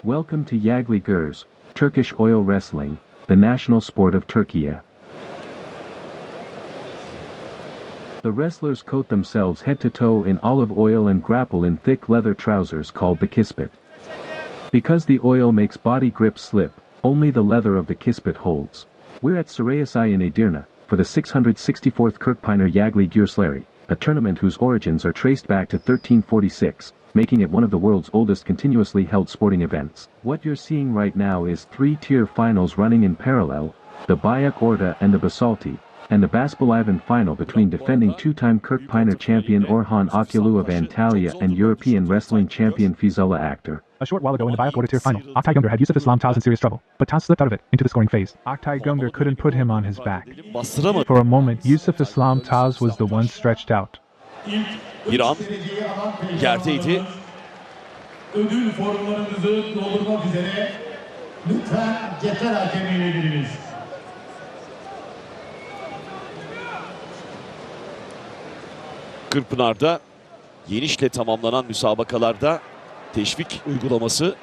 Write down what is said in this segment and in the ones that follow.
Welcome to Yagli Gurs, Turkish oil wrestling, the national sport of Turkey. The wrestlers coat themselves head to toe in olive oil and grapple in thick leather trousers called the kispet. Because the oil makes body grip slip, only the leather of the kispet holds. We're at Sarayasai in Edirne, for the 664th Kirkpınar Yagli Gürsleri, a tournament whose origins are traced back to 1346, making it one of the world's oldest continuously held sporting events. What you're seeing right now is three-tier finals running in parallel, the Bayak Orta and the Basalti, and the Basbalivan final between defending two-time Kirkpınar champion Orhan Akulu of Antalya and European wrestling champion Fizullah Akter. A short while ago in the Bayak Orta tier final, Oktay Güngör had Yusuf Islam Taz in serious trouble, but Taz slipped out of it into the scoring phase. Oktay Güngör couldn't put him on his back. For a moment, Yusuf Islam Taz was the one stretched out. Bir an yerdeydi. Ödül formlarımızı doldurmak üzere lütfen yeter hakemliğine giriniz. Kırkpınar'da yenişle tamamlanan müsabakalarda teşvik uygulaması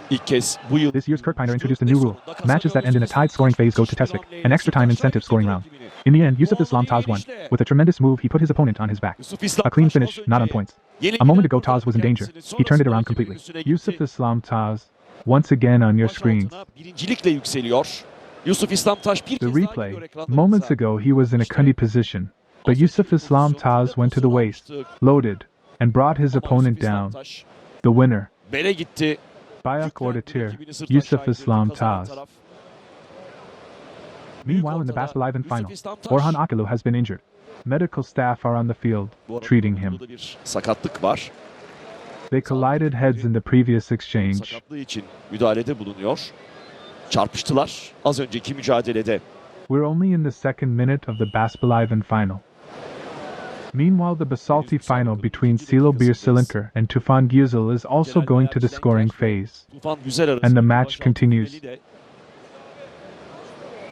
ilk kez bu yıl. This year's Kirkpınar introduced a new rule. Matches that end in a tied scoring phase go to Tespik, an extra time incentive scoring round. In the end, Yusuf Islam Taz won. With a tremendous move, he put his opponent on his back. A clean finish, not on points. A moment ago, Taz was in danger. He turned it around completely. Yusuf Islam Taz, once again on your screens. Birincilikle yükseliyor. Yusuf İslam Taş bir The replay. Moments ago, he was in a cundy position, but Yusuf Islam Taz went to the waist, loaded, and brought his opponent down. The winner, Bele gitti. Bayak Orta tier, Yusuf Islam Taz. Meanwhile, in the Basbalivan final, Orhan Akulu has been injured. Medical staff are on the field, treating him. Burada bir sakatlık var. They collided heads in the previous exchange. Sakatlığı için müdahalede bulunuyor. Çarpıştılar az önceki mücadelede. We're only in the second minute of the Basbalivan final. Meanwhile, the Basalti final between Silo Birsilinker and Tufan Güzel is also going to the scoring phase. Tufan Güzel arasında And the match continues.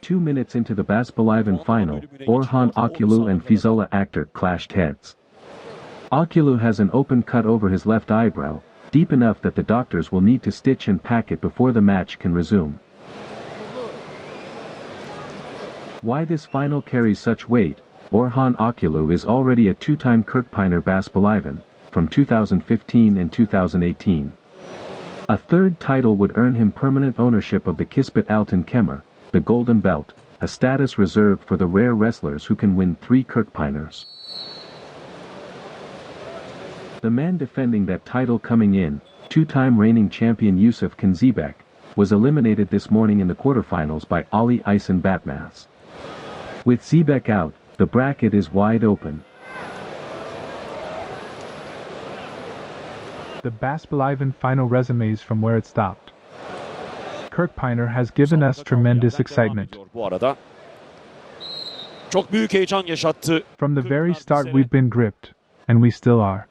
2 minutes into the Basbalivan final, Orhan Akulu and Fizullah Akter clashed heads. Akulu has an open cut over his left eyebrow, deep enough that the doctors will need to stitch and pack it before the match can resume. Why this final carries such weight? Orhan Akulu is already a two-time Kirkpınar Basbalivan, from 2015 and 2018. A third title would earn him permanent ownership of the Kispet Altın Kemer, the Golden Belt, a status reserved for the rare wrestlers who can win 3 Kirkpınars. The man defending that title coming in, two-time reigning champion Yusuf Kenzibek, was eliminated this morning in the quarterfinals by Ali Aysan Batmaz. With Zibek out, the bracket is wide open. The Basbalivan final resumes from where it stopped. Kirkpınar has given us tremendous excitement. Bu arada çok büyük heyecan yaşattı. From the very start we've been gripped, and we still are.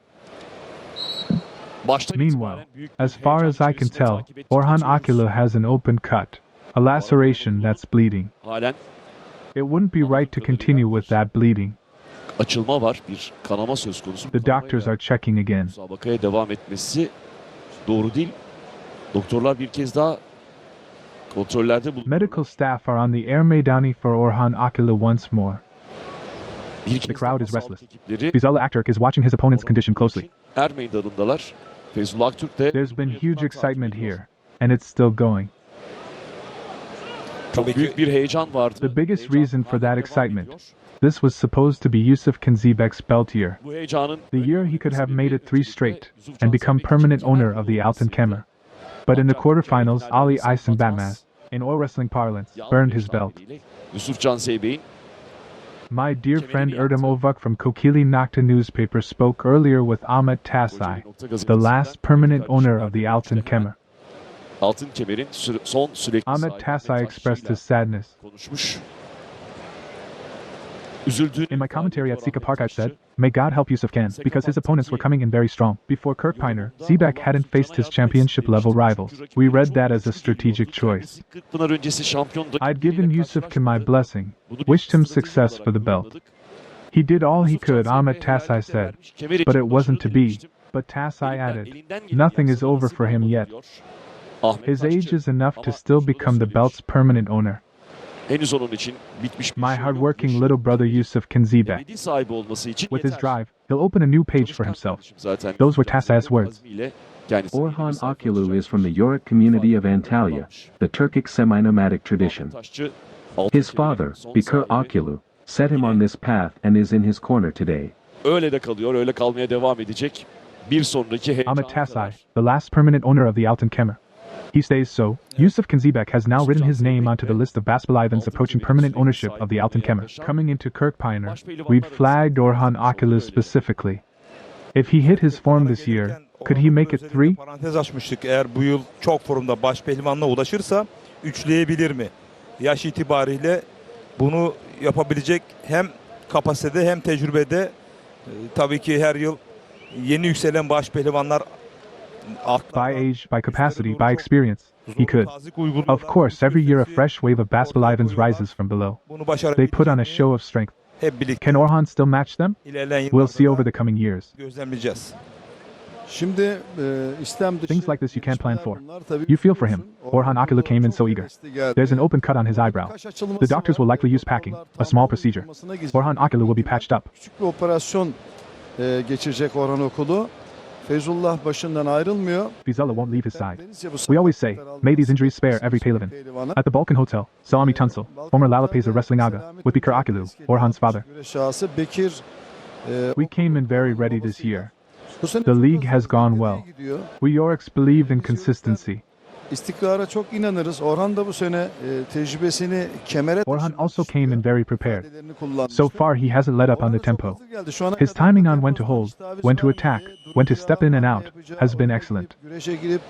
Baştan Meanwhile, itibaren büyük as bir far heyecan as I can içerisinde tell, takip ettiğimiz Orhan bir Akulu has an open cut, a laceration that's bleeding. halen It wouldn't be right to continue with that bleeding. açılma var, bir kanama söz konusu. The doctors are checking again. Müsabakaya devam etmesi doğru değil. Doktorlar bir kez daha kontrollerde bulunuyor. Medical staff are on the air Meydani for Orhan Akulu once more. Bir kez The crowd daha is sağlık restless. ekipleri Fizullah Akturk is watching his opponent's condition closely. er meydanındalar. Feyzullah Aktürk de There's been huge excitement here, and it's still going. çok büyük bir heyecan vardı. The biggest Heyecan reason for hala that devam excitement. ediyor. This was supposed to be Yusuf Kenzibek's belt year, Bu heyecanın the year he could have made it 3 straight and become permanent owner of the Altın Kemer. But in the quarterfinals, Ali Aysan Batmaz, in oil wrestling parlance, burned his belt. Yusuf Can Zeybek'in My dear friend Erdem Ovak from Kokili Nokta newspaper spoke earlier with Ahmet Tasay, the last permanent owner of the Altın Kemer. Altın Kemer'in son sürekli Ahmet sahibi Tasay expressed taşıyla his sadness. konuşmuş. Üzüldüğünü In my commentary at ifade Sika eden Park I said, başı, may God help Yusuf Khan, because his opponents were coming in very strong. Before Kirkpınar, Zibek hadn't faced his championship-level rivals. We read that as a strategic choice. Kırkpınar öncesi şampiyondu. I'd given Yusuf Khan my blessing, wished him success for the belt. He did all he could, Ahmet Tasay said, but it wasn't to be. But Tasay added, nothing is over for him yet. Ahmet His Taşçı. age is enough to Ama still şunu da become the belt's söylemiş, permanent owner. henüz onun için bitmiş bir My şey yok. hardworking Yaşı little brother Yusuf Kinzibek. ebedi sahibi olması için With his yeter. drive, he'll open a new page for Çalışkan himself. kardeşim zaten. Those were Tassa's words. Azmiyle kendisi yeni bir Orhan sayfa Akulu açacak. is from the Yorick community of Antalya, the Turkic semi-nomadic tradition. Ahmet Taşçı, altın His çizginin father, son Bekir sahibi. Akulu, set him on this path and is in his corner today. Öyle de kalıyor, öyle kalmaya devam edecek. Bir sonraki heyecanı Ahmet da Tassai, var. the last permanent owner of the Altın Kemer. He stays so. Yusuf Kinzibek has now written his name onto the list of Basbelivans approaching permanent ownership of the Altın Kemer. Coming into Kirkpiner, we'd flagged Orhan Akulu specifically. If he hit his form this year, could he make it 3? Parantez açmıştık. Eğer bu yıl çok formda baş pehlivanla ulaşırsa üçleyebilir mi? Yaş itibariyle bunu yapabilecek hem kapasitede hem tecrübede. Tabii ki her yıl yeni yükselen baş pehlivanlar By age, by capacity, by experience, he could. Of course, every year a fresh wave of Basbelivans rises from below. Bunu They put on a show of strength. hep birlikte Can Orhan still match them? ilerleyen We'll see over yıllarda the coming years. gözlemleyeceğiz. Şimdi istem dışı Things like this you can't plan for. bunlar tabii You feel for him. biliyorsun. Orhan Akulu came in so eager. There's an open cut on his eyebrow. Kaş açılması The doctors will var. likely use packing, a small procedure. Yapılmasına gidecek. Orhan Akulu will be patched up. Küçük bir operasyon geçirecek Orhan Okulu. Feyzullah başından ayrılmıyor. Fizullah won't leave his side. Deniz yapısı We always say, may these injuries spare every Pehlivan. At the Balkan Hotel, Salami Tunsil, former Lalapeza wrestling aga, with Bekir Akulu, Orhan's father. Güreş şahsı Bekir. We came in very ready this year. Bu sene The league has gone well. gidiyor. We Yoriks believe in consistency. İstikrara çok inanırız. Orhan da bu sene tecrübesini kemere Orhan also came in very prepared. ifadelerini kullanmıştı. So far, he hasn't let up on the Orhan'a çok tempo. hazır geldi. Şu ana His kadar timing on tempo when to hold, taviz when to var, attack, nereye when to step in and duracağı, out yapacağı, has been oyuna excellent. girip, güreşe girip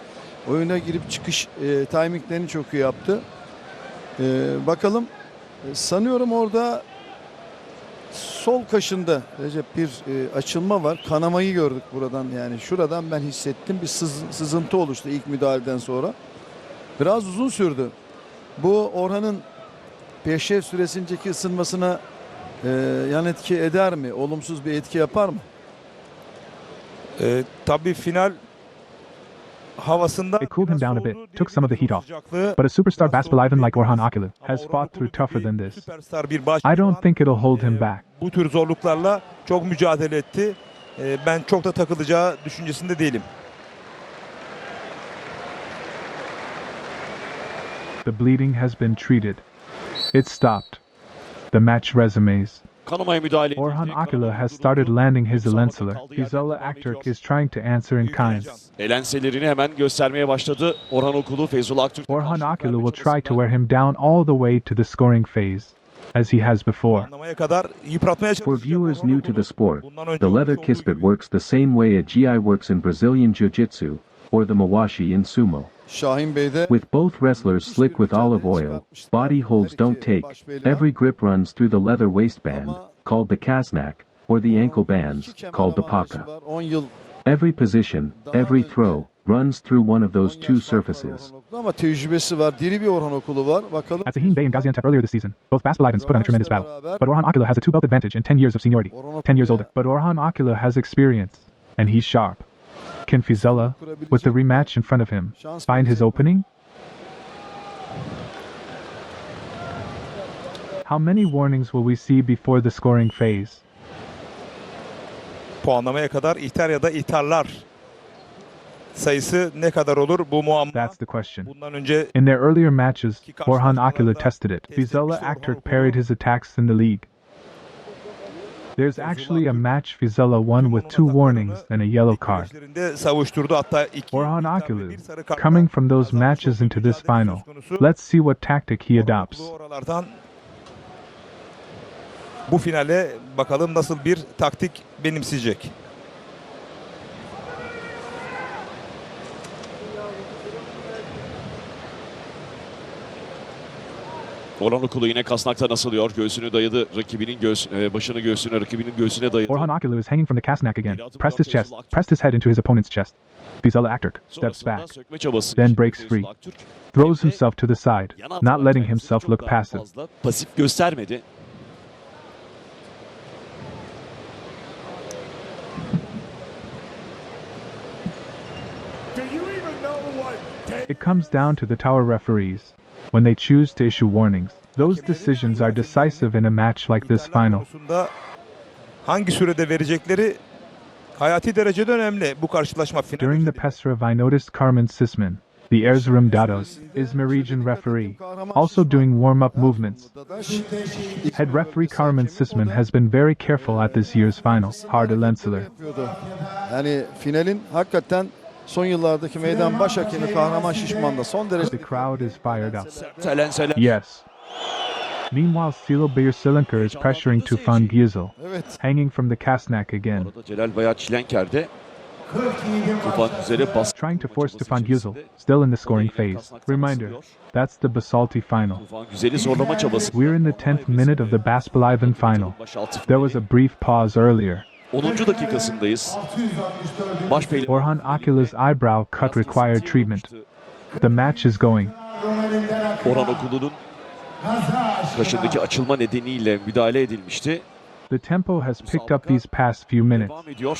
oyuna girip çıkış timinglerini çok iyi yaptı. Bakalım sanıyorum orada sol kaşında Recep bir açılma var. Kanamayı gördük buradan, yani şuradan ben hissettim, bir sızıntı oluştu ilk müdahaleden sonra. Biraz uzun sürdü. Bu Orhan'ın peşrev süresindeki ısınmasına yan etki eder mi? Olumsuz bir etki yapar mı? Tabii final havasında It cooled him down a bit, took some of the heat off. sıcaklığı But a superstar biraz Basbelivan like soğuk Orhan değil. Akulu Ama has Orhan fought through Akulu tougher gibi than this. Süperstar bir baş I don't pehlivan, think it'll hold him back. bu tür zorluklarla çok mücadele etti. Ben çok da takılacağı düşüncesinde değilim. The bleeding has been treated. It stopped. The match resumes. Kanamaya müdahale Orhan edildi. Akulu Kanama has durdu. started landing his Müsabaka Elenseler. kaldığı yerden Fizullah devam Aktürk ediyor. is trying to answer in Büyük kind. heyecan. Elenselerini hemen göstermeye başladı. Orhan Okulu, Feyzullah Aktürk. Orhan Akulu will try to wear him down all the way to the scoring phase, as he has before. Anlamaya kadar yıpratmaya For çalışacak viewers Orhan new to Okulu. the sport, Bundan önce the leather olmuş olduğu kispit gibi. works the same way a GI works in Brazilian Jiu-Jitsu, or the Mawashi in sumo. Şahin Bey de With both wrestlers slick with olive oil, body holds don't take, every grip runs through the leather waistband, called the kasnak, or the ankle bands, called the paka. 10 yıl Every position, every throw, runs through one of those two surfaces. ama tecrübesi var. Diri bir Orhan Okulu var. Bakalım. At Sahin Bey and Gaziantep earlier this season, both Basbelivans put on a tremendous battle. But Orhan Akulu has a 2-belt advantage and 10 years of seniority. 10 years older. But Orhan Akulu has experience, and he's sharp. Can Fizullah, with the rematch in front of him, find his opening? How many warnings will we see before the scoring phase? Puanlamaya kadar ihtar ya da ihtarlar sayısı ne kadar olur bu muamma. That's the question. Bundan önce In their earlier matches, Orhan Akulu tested it. Fizullah Aktürk parried his attacks in the league. There's actually a match Fizullah won with 2 warnings and a yellow card. güreşlerinde savuşturdu, hatta iki Orhan ihtar ve Akulu, bir sarı kart coming var. from those Kazanmış matches olduğu into this mücadele final, söz konusu. let's see what tactic he adopts. Orhan Akulu oralardan bu finale bakalım nasıl bir taktik benimseyecek. Orhan Okulu yine kasnakta nasılıyor? Göğsünü dayadı. Rakibinin başını göğsüne, rakibinin göğsüne dayadı. Orhan Akulu is hanging from the Kasnak again, pressed his chest, pressed his head into his opponent's chest. Fizullah Aktürk steps Sonrasında back, sökme çabası. then breaks Feyzullah free. Aktürk throws hem de himself to the side, yana not atarak letting kendisini himself çok look daha passive. fazla pasif göstermedi. Do you even know what day It comes down to the tower referees. When they choose to issue warnings, those decisions are decisive in a match like this final. Konusunda hangi sürede verecekleri hayati derecede önemli bu karşılaşma finali. During the Pesrov, I noticed Carmen Sisman, the Erzurum Dados, Izmirijan referee, also doing warm-up movements. Head referee Carmen Sisman has been very careful at this year's final. Harda Lensler. Yani finalin hakikaten son yıllardaki meydan baş hakemi Kahraman Şişman da son derece The crowd is fired up. Elenseler. Yes. Meanwhile, Silo Beyersilinker is pressuring Tufan Gizil, evet. hanging from the Kasnak again, Orada Celal Bayar Çilenker de Tufan Güzel'e baskı. trying to force Tufan Gizil, still in the scoring phase. Reminder, that's the Basalti final. Tufan Güzel'i zorlama çabası. We're in the 10th minute of the Baspaliven final. There was a brief pause earlier. 10. dakikasındayız. Başpehlivan Orhan Akila's eyebrow cut required treatment. The match is going. Orhan Okulu'nun kaşındaki açılma nedeniyle müdahale edilmişti. The tempo has picked up these past few minutes. Devam ediyor.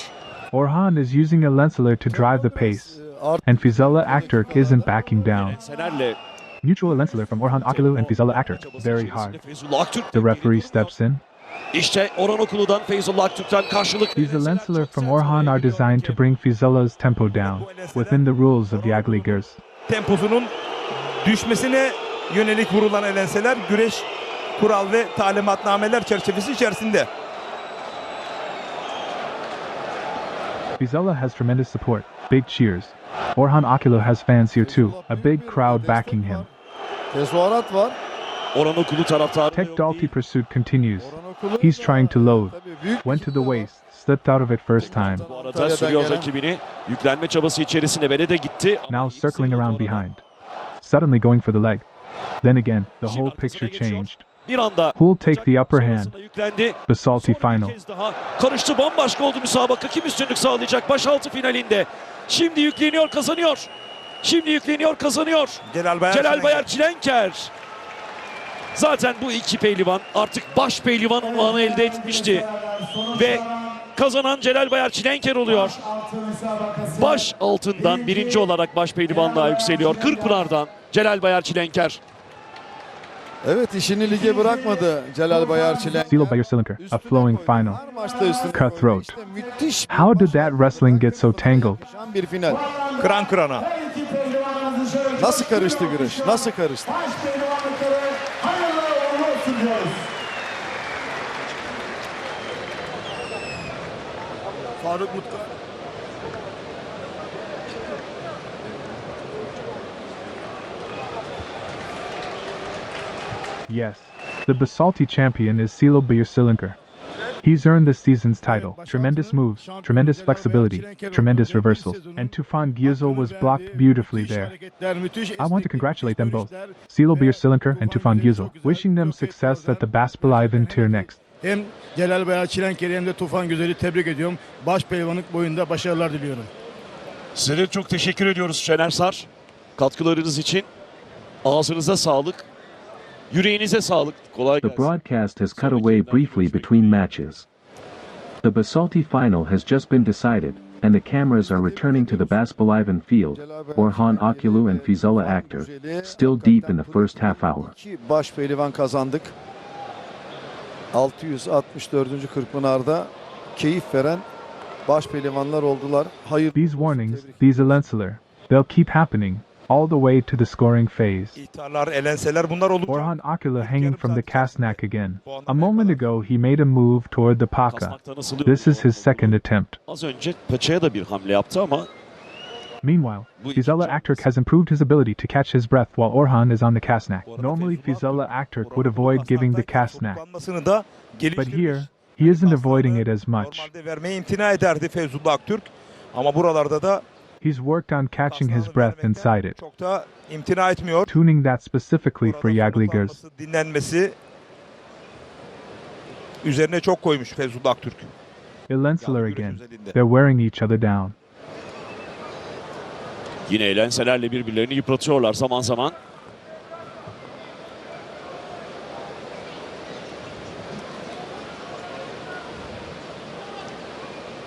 Orhan is using a Lensler to drive the pace, and Fizela Aktürk isn't backing down. Elenselerle Neutral Lensler from Orhan Akilu and Fizela Aktürk, very hard. Feyzullah Aktürk. The referee steps in. İşte Orhan Okulu'dan Feyzullah Aktürk'ten karşılık. These Lensler from Orhan are designed to bring Fizela's tempo down, within the rules of Yagligers. Temposunun düşmesine yönelik vurulan elenseler güreş kural ve talimatnameler çerçevesi içerisinde. Fizela has tremendous support, big cheers. Orhan Akilu has fans here too, a big crowd backing him. Tezahürat var. Orhan Okulu taraftarı. Tek Dalty pursuit continues. Orhan Okulu, He's trying to load. tabii büyük Went to the waist, slipped out of it first time. Bu arada sürüyor rakibini. Yüklenme çabası içerisine Bele de gitti. Now circling around behind. Suddenly going for the leg. Then again, the whole picture changed. Bir anda Who'll take the upper hand? yüklendi. Basalti Son bir final. kez daha karıştı, bambaşka oldu müsabaka. Kim üstünlük sağlayacak başaltı finalinde? Şimdi yükleniyor, kazanıyor. Şimdi yükleniyor, kazanıyor. Celal Bayar Çilenker. Zaten bu iki pehlivan artık baş pehlivan unvanı elde etmişti. Ve kazanan Celal Bayar Çilenker oluyor. Baş altından birinci olarak baş pehlivanlığa yükseliyor. Kırkpınar'dan Celal Bayar Çilenker. Evet, işini lige bırakmadı Celal Bayar Çilenker. Silo Beyersilinker, a flowing final. Her maçta üstüne Cutthroat. İşte müthiş How did that wrestling get so tangled? bir final. Kıran kırana. Nasıl karıştı güreş? Nasıl karıştı? Faruk Mutka. Yes. The Basalti champion is Silo Beyersilinker. He's earned this season's title. Tremendous moves, tremendous flexibility, tremendous reversals, and Tufan Gizil was blocked beautifully there. I want to congratulate them both, Silo Beyersilinker and Tufan Gizil, wishing them success at the Baspaliven tier next. Hem Celal Bayar Çilenker'i hem de Tufan Güzel'i tebrik ediyorum. Baş pehlivanlık boyunda başarılar diliyorum. Size de çok teşekkür ediyoruz Şener Sar. Katkılarınız için. Ağzınıza sağlık. Yüreğinize sağlık. Kolay The gelsin. broadcast has cut away briefly between matches. The Basalti final has just been decided, and the cameras are returning to the Baspaliven field, Orhan Okulu and Fizela Aktürk, still deep in the first half hour. İki baş pehlivan kazandık. 664. Kırkpınar'da keyif veren baş pehlivanlar oldular. Hayır. These warnings, these Lensler, they'll keep happening, all the way to the scoring phase. İhtarlar, elenseler bunlar olur. Orhan Akila hanging from the Kasnak again. A moment ago he made a move toward the Paka. Kasmaktan asılıyor. This is his second attempt. Az önce paçaya da bir hamle yaptı ama Meanwhile, Fizela Aktürk has improved his ability to catch his breath while Orhan is on the Kasnak. Normally Fizela Aktürk would avoid giving the Kasnak, Kullanmasını da but geliştirmiş. here, he isn't avoiding it as much. Normalde vermeye imtina ederdi Feyzullah Aktürk. Ama buralarda da He's worked on catching his breath inside it, çok da imtina etmiyor. tuning that specifically for Yagligers. Soluklanması, dinlenmesi üzerine çok koymuş Feyzullah Aktürk. Lensler again. They're wearing each other down. yine elenselerle birbirlerini yıpratıyorlar zaman zaman.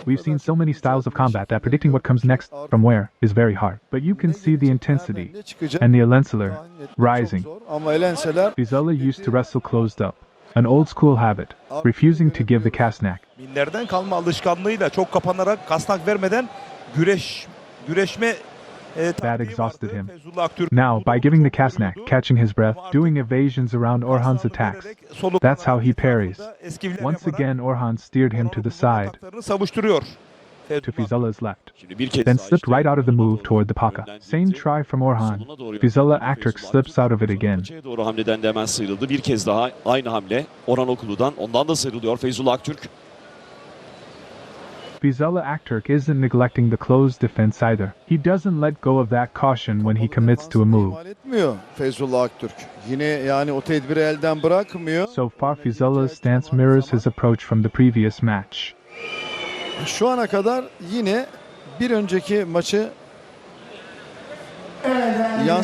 We've seen so many styles of combat that predicting what comes next from where is very hard. But you can see the intensity and the Elenseler rising. Ama Elenseler Fizela used to wrestle closed up, an old school habit, refusing to give the Kasnak. Minlerden kalma alışkanlığıyla çok kapanarak kasnak vermeden güreşme That exhausted him. Feyzullah Aktürk Now, by giving the Kasnak, catching his breath, doing evasions around Orhan's attacks, that's how he parries. Once again, Orhan steered him to the side, savuşturuyor. to Fizela's left, Şimdi bir kez then daha slipped işte right out of the move toward the Paka. Same try from Orhan. Fizela Aktürk slips out of it again. Paçaya doğru hamleden de hemen sıyrıldı. Bir kez daha aynı hamle Orhan Okulu'dan. Ondan da sıyrılıyor Feyzullah Aktürk. Fizela Aktürk isn't neglecting the closed defense either. He doesn't let go of that caution when he commits to a move. ihmal etmiyor Feyzullah Aktürk. Yine yani o tedbiri elden bırakmıyor. So far, Fizela's stance mirrors his approach from the previous match. Şu ana kadar yine bir önceki maçı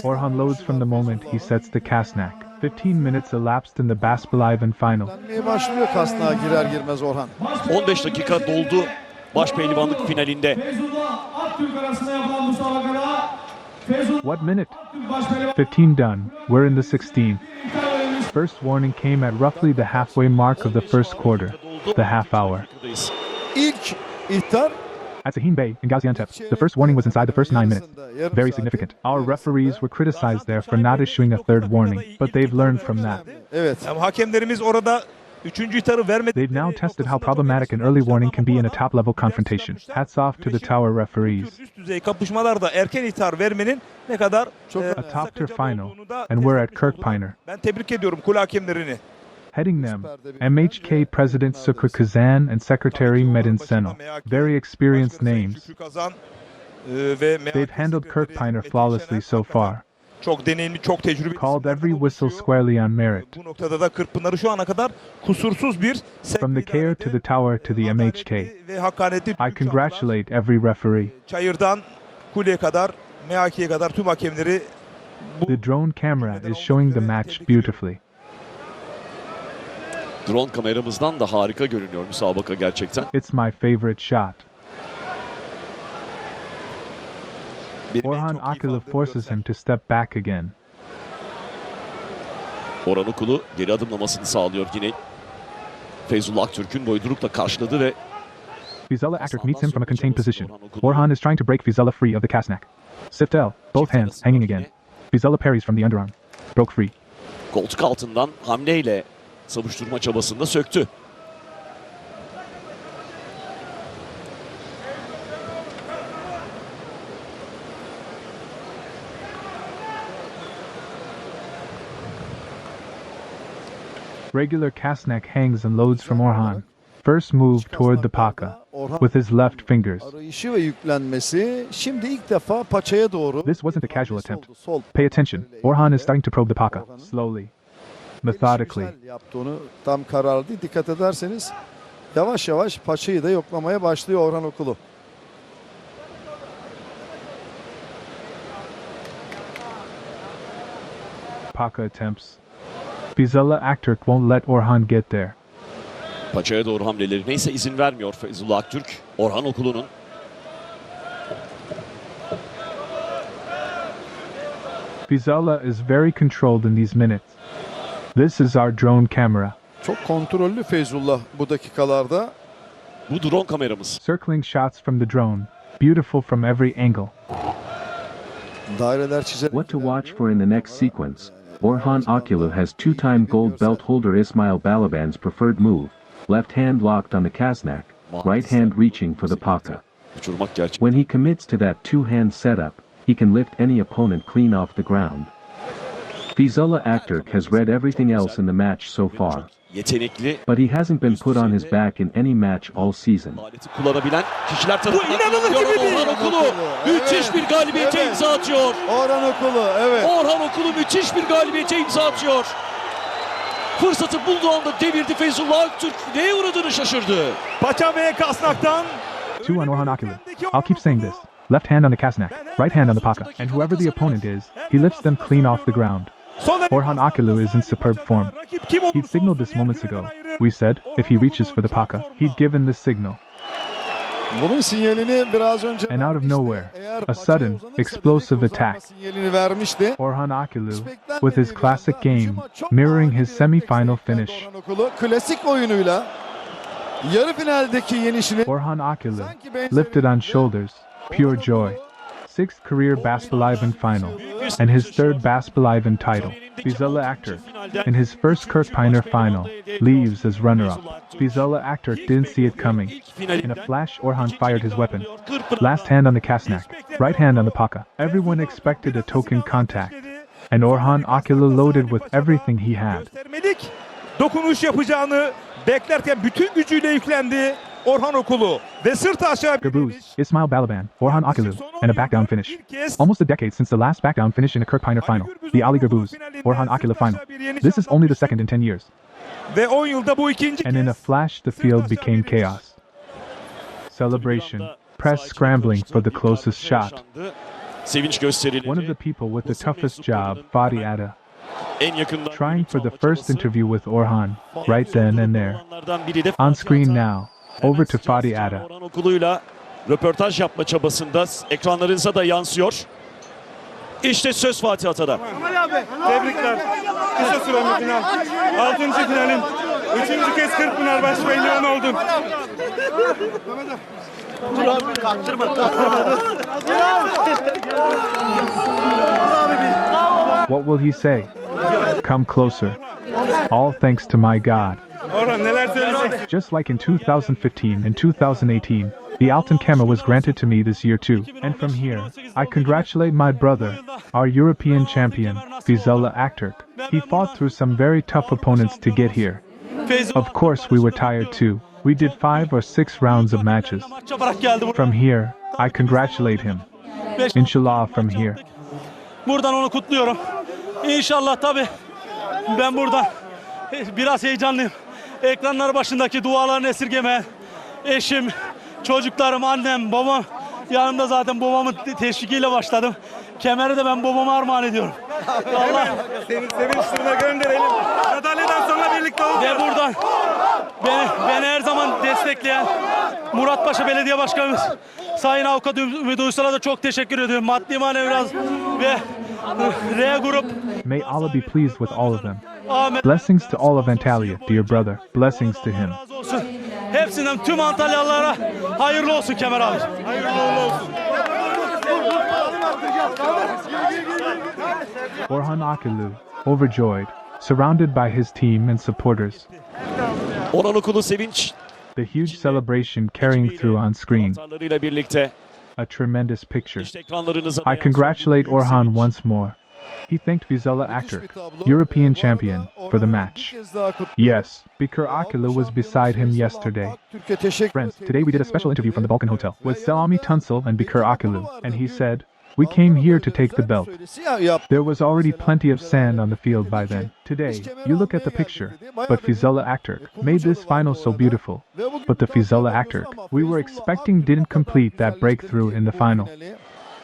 Orhan loads from the moment he sets the Kasnak. 15 minutes elapsed in the Baspaliven final. yansıtmaya başlıyor kasnağa girer girmez Orhan. 15 dakika doldu başpehlivanlık finalinde. Feyzullah Aktürk arasında yapılan müsabakada Feyzullah What minute? başpehlivan 15 done. We're in the 16th. First warning came at roughly the halfway mark of the first quarter, the half hour. İlk ihtar At Sahin Bey in Gaziantep, the first warning was inside the first 9 minutes. Very significant. Our referees were criticized there for not issuing a third warning, but they've learned from that. Evet. Yani hakemlerimiz orada 3. ihtarı vermedi. They've now tested how problematic an early warning can be in a top-level confrontation. Hats off to the tower referees. Üst düzey kapışmalarda erken ihtar vermenin ne kadar Çok- A top-tier sakıncalı final, olduğunu da and we're at tespit etmiş Kirkpiner. olduk. Ben tebrik ediyorum kule hakemlerini. Heading them, MHK President Sukri Kazan and Secretary Medin Senel. Very experienced names. Şükrü Kazan, ve They've handled Kirkpiner flawlessly so far. Çok deneyimli, çok tecrübeli. Called every whistle squarely on merit. Bu noktada da Kırkpınar'ı şu ana kadar kusursuz bir From the care to the tower to the MHK. ve hakaretli I congratulate every referee. Çayır'dan kuleye kadar, MHK'ye kadar tüm hakemleri bu The drone camera is showing the match beautifully. Drone kameramızdan da harika görünüyor müsabaka gerçekten. It's my favorite shot. Benim en Orhan çok keyif Akulu aldığım forces görsel. him to step back again. Orhan Okulu geri adımlamasını sağlıyor yine. Feyzullah Aktürk'ün boydurukla karşıladı ve Fizela Aktürk meets him from a contained position. Orhan is trying to break Fizela free of the Kasnak. Siftel, both hands hanging again. Fizela parries from the underarm. Broke free. koltuk altından hamleyle savuşturma çabasında söktü. Regular Kasnak hangs and loads from Orhan. First move toward the Paka with his left fingers. Arayışı ve yüklenmesi şimdi ilk defa paçaya doğru. This wasn't a casual attempt. Sol. Pay attention. Orhan is starting to probe the Paka, slowly, methodically. Gelişmişsel yaptı onu tam kararlı değil. Dikkat ederseniz yavaş yavaş paçayı da yoklamaya başlıyor Orhan Okulu. Paka attempts. Fizela Aktürk won't let Orhan get there. Paçaya doğru hamlelerine ise izin vermiyor Feyzullah Aktürk. Orhan Okulu'nun Fizela is very controlled in these minutes. This is our drone camera. Çok kontrollü Feyzullah bu dakikalarda. bu drone kameramız. Circling shots from the drone. Beautiful from every angle. Daireler çizerek What to watch for in the next sequence. Orhan Akulu has two-time gold belt holder Ismail Balaban's preferred move. Left hand locked on the Kasnak, right hand reaching for the Paka. Uçurmak gerçek. When he commits to that two-hand setup, he can lift any opponent clean off the ground. Fizela Aktürk has read everything else in the match so far, Yetenekli, but he hasn't been put on his back in any match all season. aleti kullanabilen kişiler tarafından kullanılıyor ama Orhan Okulu müthiş bir galibiyete imza atıyor. Orhan Okulu evet. Orhan Okulu müthiş bir galibiyete imza atıyor. Fırsatı bulduğu anda devirdi Feyzullah Aktürk. Neye uğradığını şaşırdı. Paça ve kasnaktan Two on Orhan Akulu. I'll keep saying this. Left hand on the Kasnak, right hand on the Paka, and whoever the opponent is, he lifts them clean off the ground. Orhan Akulu is in superb form. Rakip kim He'd signaled this moments ago. We said, if he reaches for the Paka, he'd given the signal. Bunun sinyalini biraz önce And out of nowhere, eğer a maça sudden, uzanırsa explosive direkt uzanma attack. sinyalini vermişti. Orhan Akulu, Hiç with his beklenmediği classic bir anda game, hücuma çok mirroring ani his bir semi-final refleksle finish. yüklendi Orhan Okulu. Klasik oyunuyla yarı finaldeki yenişini Orhan Akulu sanki benzerini lifted on yaptı. shoulders, pure joy. Sixth career Baspaliven final, and his third Baspaliven title. Fizullah Aktürk, in his first Kirkpiner final, leaves as runner-up. Fizullah Aktürk didn't see it coming. In a flash, Orhan fired his weapon. Last hand on the Kasnak, right hand on the Paka. Everyone expected a token contact, and Orhan Akulu loaded with everything he had. Göstermedik. Dokunuş yapacağını beklerken bütün gücüyle yüklendi Orhan Okulu ve sırt aşağı bir Gabuz, iniş. Ismail Balaban, Orhan Akulu, and a back-down finish. Bir kez Almost a decade since the last back-down finish in a Kirkpiner final, the Ali Gabuz, Orhan Akulu final. This is only the second in 10 years. ve 10 yılda bu ikinci And in a kez. flash the field became chaos. Celebration, press scrambling for the closest shot. Sevinç gösterileri. One of the people with the toughest job, Fadi Ada, en yakından trying for the first interview with Orhan, right then and there. olanlardan biri de On screen now, over to Fadi Ada. Orhan Okulu'yla röportaj yapma çabasında ekranlarınıza da yansıyor. İşte söz Fatih Ata'da. Tebrikler. Kısa süreli final. 6. finalin 3. kez Kırkpınar Başpehlivan oldun. What will he say? Come closer. All thanks to my God. Orhan neler söyleyeceksin? Just like in 2015 and 2018, the Alton Camera was granted to me this year too. And from here, I congratulate my brother, our European champion, Fizullah Aktürk. He fought through some very tough opponents to get here. Of course we were tired too. We did 5 or 6 rounds of matches. From here, I congratulate him. Inshallah from here. Buradan onu kutluyorum. İnşallah tabii ben burada biraz heyecanlıyım. Ekranlar başındaki dualarını esirgemeyen eşim, çocuklarım, annem, babam. Yanımda zaten babamın teşvikiyle başladım. Kemeri de ben babama armağan ediyorum. Allah Seni sevinç turuna gönderelim. Madalyadan sonra birlikte olacağız. ve buradan beni her zaman destekleyen Muratpaşa Belediye Başkanımız Sayın Avukat Ümit Uysal'a da çok teşekkür ediyorum. Maddi manevi biraz ve R grup May Allah be pleased with all of them. Ahmet Blessings to all of Antalya, dear brother. Blessings to him. razı olsun. Hepsinden tüm Antalyalılara hayırlı olsun Kemer abi. Orhan Akulu, overjoyed, surrounded by his team and supporters. Orhan Okulu sevinç The huge celebration carrying through on screen. taraftarlarıyla birlikte A tremendous picture. işte ekranlarınıza I congratulate Orhan once more. He thanked Fizullah Aktürk, European champion, for the match. Yes, Bikir Akulu was beside him yesterday. Aktürk'e teşekkür Friends, today we did a special interview from the Balkan Hotel with Selami Tunsel and Bikir Akulu, and he said, "We came here to take the belt." There was already plenty of sand on the field by then. Today, you look at the picture, but Fizullah Aktürk made this final so beautiful. But the Fizullah Aktürk we were expecting didn't complete that breakthrough in the final.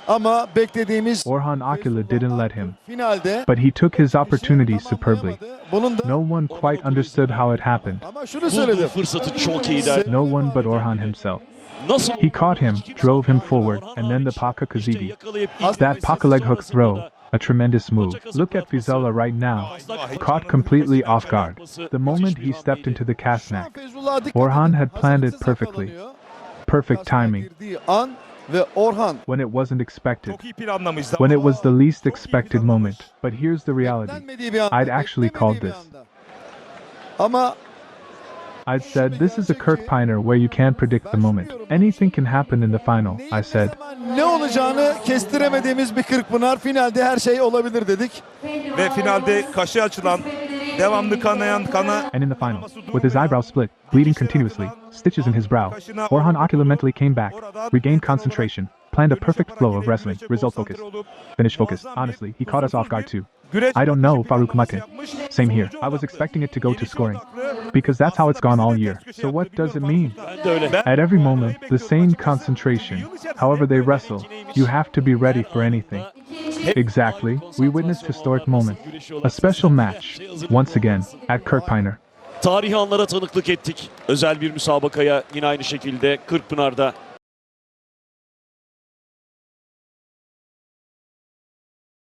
Ama beklediğimiz Orhan Akulu didn't let him, finalde but he took his opportunity superbly. bunun da No one quite understood how it happened. ama şunu bulduğu söyledim. fırsatı çok iyi der. No one but Orhan himself. Nasıl He caught him, drove him forward, and then the Paka Kazidi. yakalayıp That Paka leg hook throw, a tremendous move. Look at Fizullah right now, caught completely off guard. The moment he stepped into the Kasnak, Feyzullah dikkat Orhan edin. had planned it Arkasında perfectly. yakalanıyor. Perfect timing, Girdiği an ve Orhan when it wasn't expected, Çok iyi planlamıştı. when it was the least expected moment. But here's the reality. beklenmediği bir anda, I'd actually called beklemediği this. bir anda. Ama I'd said, this is a Kirkpiner where you can't predict the moment. Anything can happen in the final, I said. ne olacağını kestiremediğimiz bir Kırkpınar, finalde her şey olabilir dedik. Ve finalde kaşı açılan, devamlı kanayan kana And in the final, with his eyebrows split, bleeding continuously, stitches in his brow, Orhan Akulu mentally came back, regained concentration, planned a perfect flow of wrestling, result focused, finish focused. Honestly, he caught us off guard too. I don't know Faruk Makin. Same here. I was expecting it to go to scoring. Because that's how it's gone all year. So what does it mean? ben de öyle. At every moment, the same concentration. However they wrestle, you have to be ready for anything. Exactly, we witnessed historic moment. A special match, once again, at Kirkpiner. Tarihi anlara tanıklık ettik. Özel bir müsabakaya yine aynı şekilde Kırkpınar'da